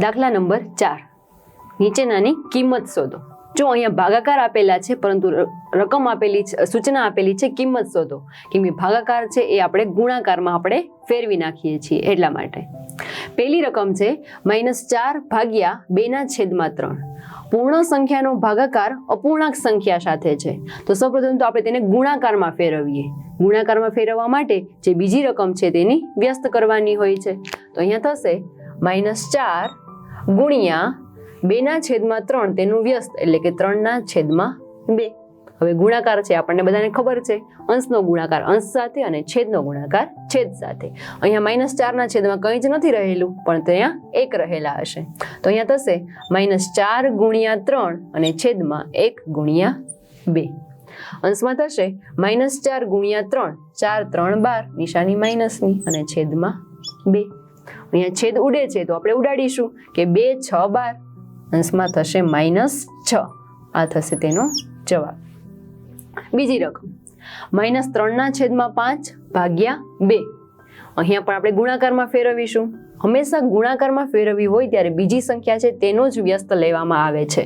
દાખલા નંબર 4 નીચેનાની કિંમત શોધો। જો અહીંયા ભાગાકાર આપેલા છે પરંતુ રકમ આપેલી છે, સૂચના આપેલી છે કિંમત શોધો, કેમ કે ભાગાકાર છે એ આપણે ગુણાકારમાં આપણે ફેરવી નાખીએ છીએ એટલા માટે। પહેલી રકમ છે -4 ભાગ્યા 2/3। પૂર્ણ સંખ્યાનો ભાગાકાર અપૂર્ણાંક સંખ્યા સાથે છે, તો સૌપ્રથમ તો આપણે તેને ગુણાકારમાં ફેરવીએ। ગુણાકારમાં ફેરવવા માટે જે બીજી રકમ છે તેની વ્યસ્ત કરવાની હોય છે, તો અહીંયા થશે -4 ગુણ્યા 2/3 તેનું વ્યસ્ત એટલે કે 3/2। હવે ગુણાકાર છે આપણને બધાને ખબર છે, અંશનો ગુણાકાર અંશ સાથે અને છેદનો ગુણાકાર છેદ સાથે। અહીંયા -4 કંઈ જ નથી રહેલું, પણ ત્યાં 1 રહેલા હશે, તો અહીંયા થશે -4 ગુણ્યા 3 અને છેદમાં 1 ગુણ્યા 2। અંશમાં થશે -4 ગુણ્યા 3, 4 3 12, નિશાની માઇનસની અને છેદમાં 2। અહીંયા છેદ ઉડે છે તો આપણે ઉડાડીશું કે 2 6 12, અંશમાં થશે -6। આ થશે તેનો જવાબ। બીજી રકમ -3/5 ભાગ્યા 2। અહીંયા પણ આપણે ગુણાકારમાં ફેરવીશું। હંમેશા ગુણાકારમાં ફેરવવી હોય ત્યારે બીજી સંખ્યા છે તેનો જ વ્યસ્ત લેવામાં આવે છે,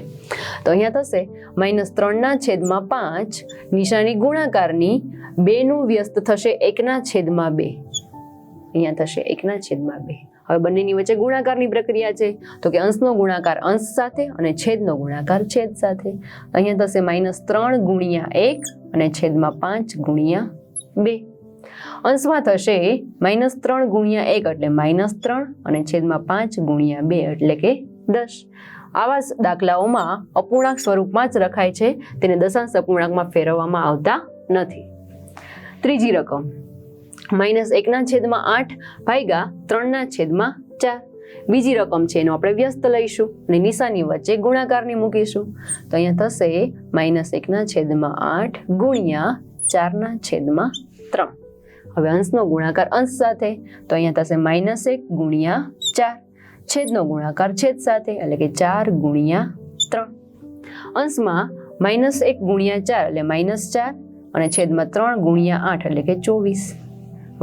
તો અહીંયા થશે -3/5, નિશાની ગુણાકારની 2 નું વ્યસ્ત થશે 1/2। અહીંયા થશે 1/2। હવે બંનેની વચ્ચે ગુણાકારની પ્રક્રિયા છે, તો કે અંશનો ગુણાકાર અંશ સાથે અને છેદનો ગુણાકાર છેદ સાથે। અહીંયા થશે -3 ગુણ્યા 1 અને છેદમાં 5 ગુણ્યા 2। અંશમાં થશે -3 ગુણ્યા 1 એટલે -3 અને છેદમાં 5 ગુણ્યા 2 એટલે કે 10। આવા દાખલાઓમાં અપૂર્ણાંક સ્વરૂપમાં જ રખાય છે, તેને દશાંશ અપૂર્ણાંકમાં ફેરવવામાં આવતા નથી। ત્રીજી રકમ -1/8 ભાગ્યા 3/4। બીજી રકમ છે એનો આપણે વ્યસ્ત લઈશું અને નિશાની વચ્ચે ગુણાકારની મૂકીશું, તો અહીંયા થશે -1/8 ગુણ્યા 4/3। હવે અંશનો ગુણાકાર અંશ સાથે, તો અહીંયા થશે -1 ગુણ્યા 4, છેદનો ગુણાકાર છેદ સાથે એટલે કે 4 ગુણ્યા 3। અંશમાં -1 ગુણ્યા 4 એટલે -4 અને છેદમાં 3 ગુણ્યા 8 એટલે કે 24।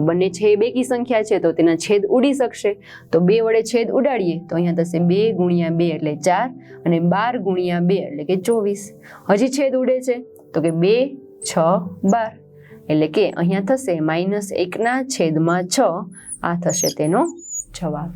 બંને છે એ બેકી સંખ્યા છે તો તેના છેદ ઉડી શકશે, તો 2 વડે છેદ ઉડાડીએ તો અહીંયા થશે 2 ગુણ્યા 2 એટલે 4 અને 12 ગુણ્યા 2 એટલે કે 24। હજી છેદ ઉડે છે તો કે 2 6 12 એટલે કે અહીંયા થશે -1/6। આ થશે તેનો જવાબ।